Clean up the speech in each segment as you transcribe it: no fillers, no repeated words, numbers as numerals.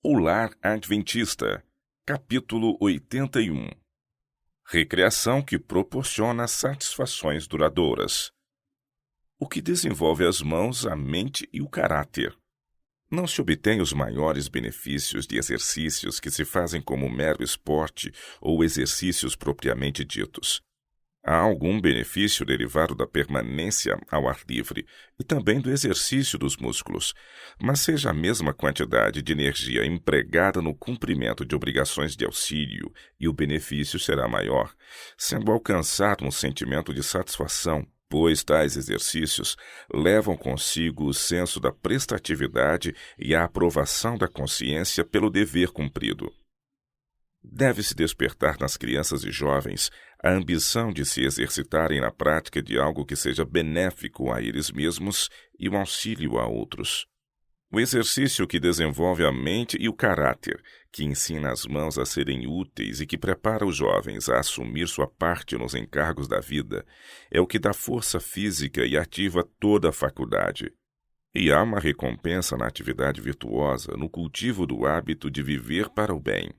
O Lar Adventista, capítulo 81. Recreação que proporciona satisfações duradouras. O que desenvolve as mãos, a mente e o caráter. Não se obtém os maiores benefícios de exercícios que se fazem como mero esporte ou exercícios propriamente ditos. Há algum benefício derivado da permanência ao ar livre e também do exercício dos músculos, mas seja a mesma quantidade de energia empregada no cumprimento de obrigações de auxílio e o benefício será maior, sendo alcançado um sentimento de satisfação, pois tais exercícios levam consigo o senso da prestatividade e a aprovação da consciência pelo dever cumprido. Deve-se despertar nas crianças e jovens a ambição de se exercitarem na prática de algo que seja benéfico a eles mesmos e um auxílio a outros. O exercício que desenvolve a mente e o caráter, que ensina as mãos a serem úteis e que prepara os jovens a assumir sua parte nos encargos da vida, é o que dá força física e ativa toda a faculdade. E há uma recompensa na atividade virtuosa, no cultivo do hábito de viver para o bem.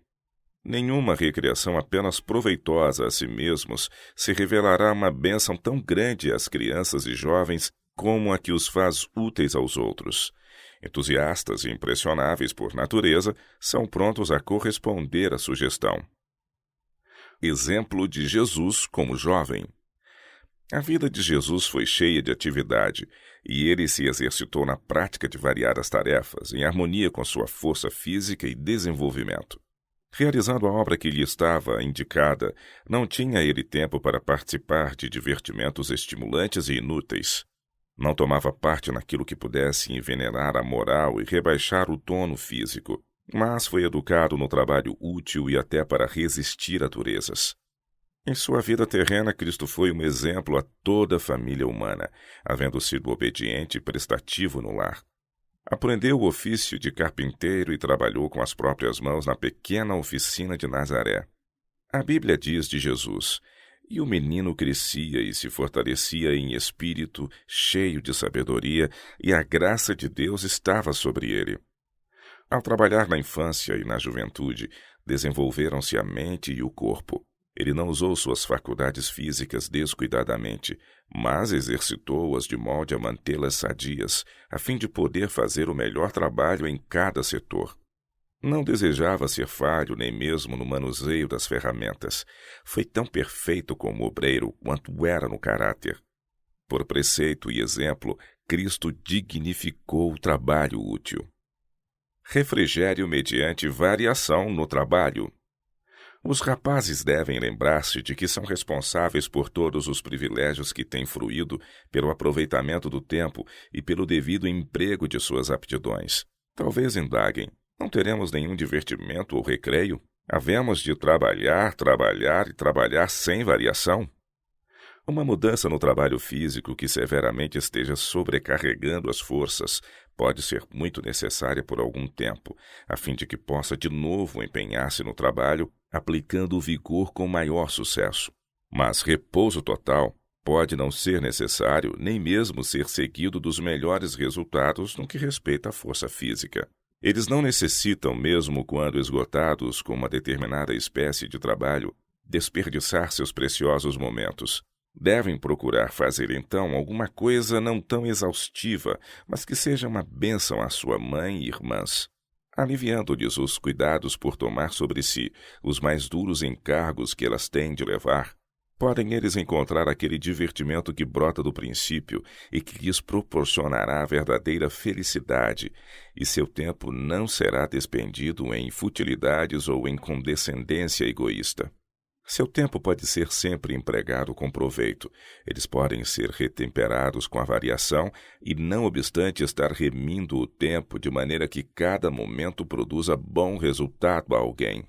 Nenhuma recreação apenas proveitosa a si mesmos se revelará uma bênção tão grande às crianças e jovens como a que os faz úteis aos outros. Entusiastas e impressionáveis por natureza, são prontos a corresponder à sugestão. Exemplo de Jesus como jovem. A vida de Jesus foi cheia de atividade, e ele se exercitou na prática de variadas tarefas, em harmonia com sua força física e desenvolvimento. Realizando a obra que lhe estava indicada, não tinha ele tempo para participar de divertimentos estimulantes e inúteis. Não tomava parte naquilo que pudesse envenenar a moral e rebaixar o tono físico, mas foi educado no trabalho útil e até para resistir a durezas. Em sua vida terrena, Cristo foi um exemplo a toda a família humana, havendo sido obediente e prestativo no lar. Aprendeu o ofício de carpinteiro e trabalhou com as próprias mãos na pequena oficina de Nazaré. A Bíblia diz de Jesus: "E o menino crescia e se fortalecia em espírito, cheio de sabedoria, e a graça de Deus estava sobre ele." Ao trabalhar na infância e na juventude, desenvolveram-se a mente e o corpo. Ele não usou suas faculdades físicas descuidadamente, mas exercitou-as de modo a mantê-las sadias, a fim de poder fazer o melhor trabalho em cada setor. Não desejava ser falho nem mesmo no manuseio das ferramentas. Foi tão perfeito como obreiro quanto era no caráter. Por preceito e exemplo, Cristo dignificou o trabalho útil. Refrigério mediante variação no trabalho. Os rapazes devem lembrar-se de que são responsáveis por todos os privilégios que têm fruído pelo aproveitamento do tempo e pelo devido emprego de suas aptidões. Talvez indaguem: não teremos nenhum divertimento ou recreio? Havemos de trabalhar, trabalhar e trabalhar sem variação? Uma mudança no trabalho físico que severamente esteja sobrecarregando as forças pode ser muito necessária por algum tempo, a fim de que possa de novo empenhar-se no trabalho, aplicando o vigor com maior sucesso. Mas repouso total pode não ser necessário, nem mesmo ser seguido dos melhores resultados no que respeita à força física. Eles não necessitam, mesmo quando esgotados com uma determinada espécie de trabalho, desperdiçar seus preciosos momentos. Devem procurar fazer, então, alguma coisa não tão exaustiva, mas que seja uma bênção à sua mãe e irmãs, aliviando-lhes os cuidados por tomar sobre si os mais duros encargos que elas têm de levar. Podem eles encontrar aquele divertimento que brota do princípio e que lhes proporcionará a verdadeira felicidade, e seu tempo não será despendido em futilidades ou em condescendência egoísta. Seu tempo pode ser sempre empregado com proveito. Eles podem ser retemperados com a variação e, não obstante, estar remindo o tempo de maneira que cada momento produza bom resultado a alguém.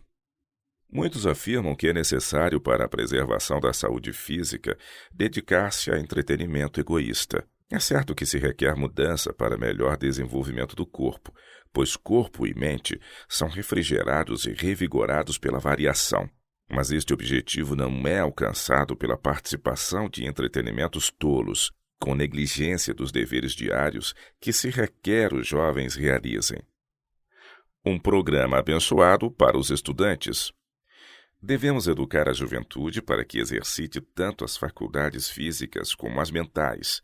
Muitos afirmam que é necessário para a preservação da saúde física dedicar-se a entretenimento egoísta. É certo que se requer mudança para melhor desenvolvimento do corpo, pois corpo e mente são refrigerados e revigorados pela variação. Mas este objetivo não é alcançado pela participação de entretenimentos tolos, com negligência dos deveres diários que se requer os jovens realizem. Um programa abençoado para os estudantes. Devemos educar a juventude para que exercite tanto as faculdades físicas como as mentais.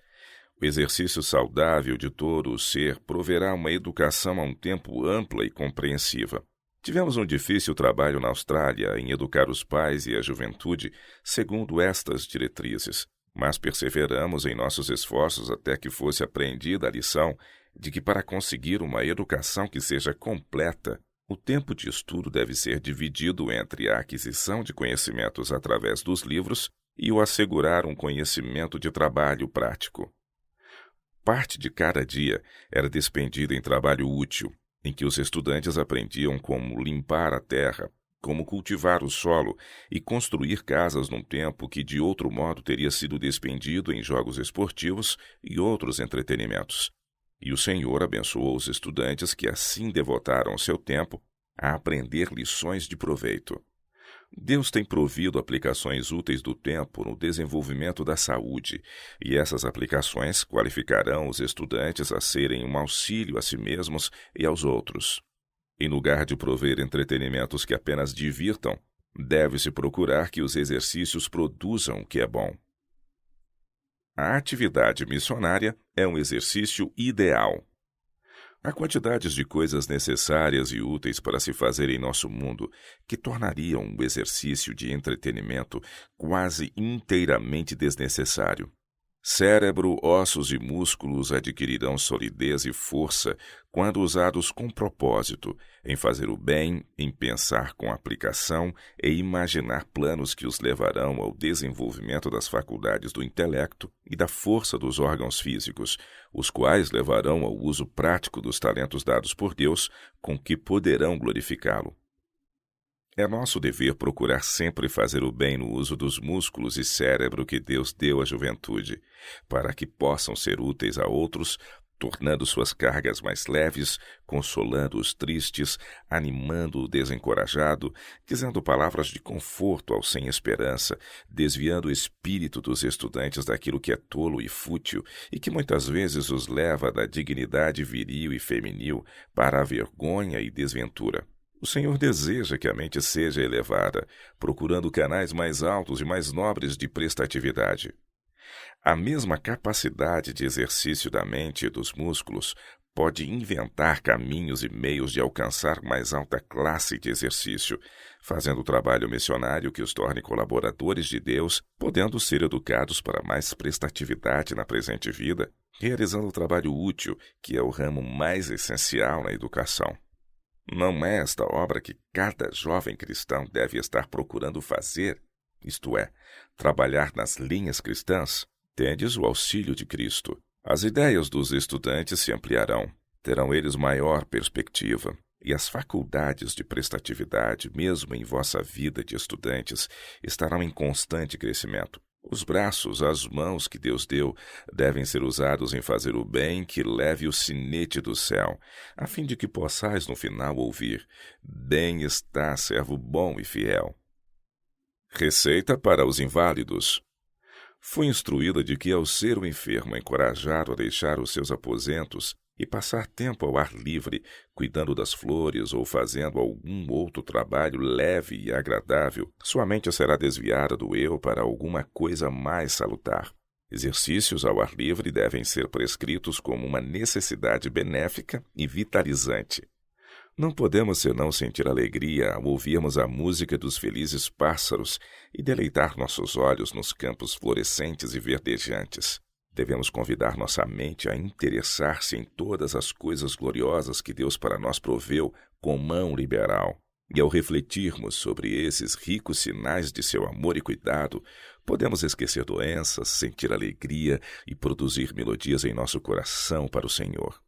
O exercício saudável de todo o ser proverá uma educação a um tempo ampla e compreensiva. Tivemos um difícil trabalho na Austrália em educar os pais e a juventude segundo estas diretrizes, mas perseveramos em nossos esforços até que fosse aprendida a lição de que para conseguir uma educação que seja completa, o tempo de estudo deve ser dividido entre a aquisição de conhecimentos através dos livros e o assegurar um conhecimento de trabalho prático. Parte de cada dia era despendida em trabalho útil, em que os estudantes aprendiam como limpar a terra, como cultivar o solo e construir casas num tempo que de outro modo teria sido despendido em jogos esportivos e outros entretenimentos. E o Senhor abençoou os estudantes que assim devotaram seu tempo a aprender lições de proveito. Deus tem provido aplicações úteis do tempo no desenvolvimento da saúde, e essas aplicações qualificarão os estudantes a serem um auxílio a si mesmos e aos outros. Em lugar de prover entretenimentos que apenas divirtam, deve-se procurar que os exercícios produzam o que é bom. A atividade missionária é um exercício ideal. Há quantidades de coisas necessárias e úteis para se fazer em nosso mundo que tornariam o exercício de entretenimento quase inteiramente desnecessário. Cérebro, ossos e músculos adquirirão solidez e força quando usados com propósito, em fazer o bem, em pensar com aplicação e imaginar planos que os levarão ao desenvolvimento das faculdades do intelecto e da força dos órgãos físicos, os quais levarão ao uso prático dos talentos dados por Deus, com que poderão glorificá-lo. É nosso dever procurar sempre fazer o bem no uso dos músculos e cérebro que Deus deu à juventude, para que possam ser úteis a outros, tornando suas cargas mais leves, consolando os tristes, animando o desencorajado, dizendo palavras de conforto ao sem esperança, desviando o espírito dos estudantes daquilo que é tolo e fútil e que muitas vezes os leva da dignidade viril e feminil para a vergonha e desventura. O Senhor deseja que a mente seja elevada, procurando canais mais altos e mais nobres de prestatividade. A mesma capacidade de exercício da mente e dos músculos pode inventar caminhos e meios de alcançar mais alta classe de exercício, fazendo o trabalho missionário que os torne colaboradores de Deus, podendo ser educados para mais prestatividade na presente vida, realizando o trabalho útil, que é o ramo mais essencial na educação. Não é esta obra que cada jovem cristão deve estar procurando fazer, isto é, trabalhar nas linhas cristãs? Tendes o auxílio de Cristo. As ideias dos estudantes se ampliarão, terão eles maior perspectiva, e as faculdades de prestatividade, mesmo em vossa vida de estudantes, estarão em constante crescimento. Os braços, as mãos que Deus deu, devem ser usados em fazer o bem que leve o sinete do céu, a fim de que possais no final ouvir: bem está, servo bom e fiel. Receita para os inválidos. Fui instruída de que, ao ser o enfermo encorajado a deixar os seus aposentos e passar tempo ao ar livre, cuidando das flores ou fazendo algum outro trabalho leve e agradável, sua mente será desviada do eu para alguma coisa mais salutar. Exercícios ao ar livre devem ser prescritos como uma necessidade benéfica e vitalizante. Não podemos senão sentir alegria ao ouvirmos a música dos felizes pássaros e deleitar nossos olhos nos campos florescentes e verdejantes. Devemos convidar nossa mente a interessar-se em todas as coisas gloriosas que Deus para nós proveu com mão liberal. E ao refletirmos sobre esses ricos sinais de seu amor e cuidado, podemos esquecer doenças, sentir alegria e produzir melodias em nosso coração para o Senhor.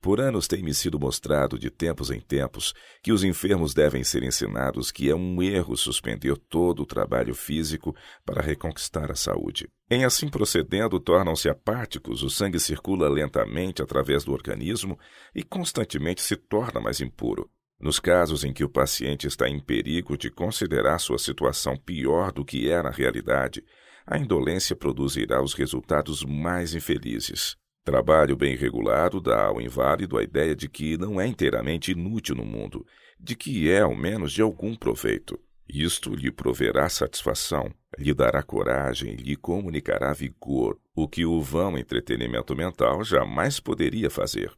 Por anos tem-me sido mostrado de tempos em tempos que os enfermos devem ser ensinados que é um erro suspender todo o trabalho físico para reconquistar a saúde. Em assim procedendo, tornam-se apáticos, o sangue circula lentamente através do organismo e constantemente se torna mais impuro. Nos casos em que o paciente está em perigo de considerar sua situação pior do que é na realidade, a indolência produzirá os resultados mais infelizes. Trabalho bem regulado dá ao inválido a ideia de que não é inteiramente inútil no mundo, de que é, ao menos, de algum proveito. Isto lhe proverá satisfação, lhe dará coragem e lhe comunicará vigor, o que o vão entretenimento mental jamais poderia fazer.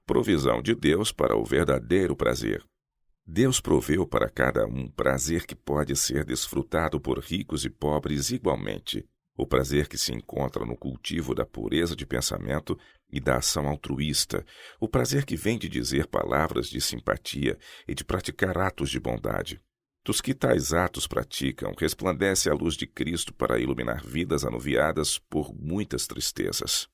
Provisão de Deus para o verdadeiro prazer. Deus proveu para cada um prazer que pode ser desfrutado por ricos e pobres igualmente. O prazer que se encontra no cultivo da pureza de pensamento e da ação altruísta, o prazer que vem de dizer palavras de simpatia e de praticar atos de bondade. Dos que tais atos praticam, resplandece a luz de Cristo para iluminar vidas anuviadas por muitas tristezas.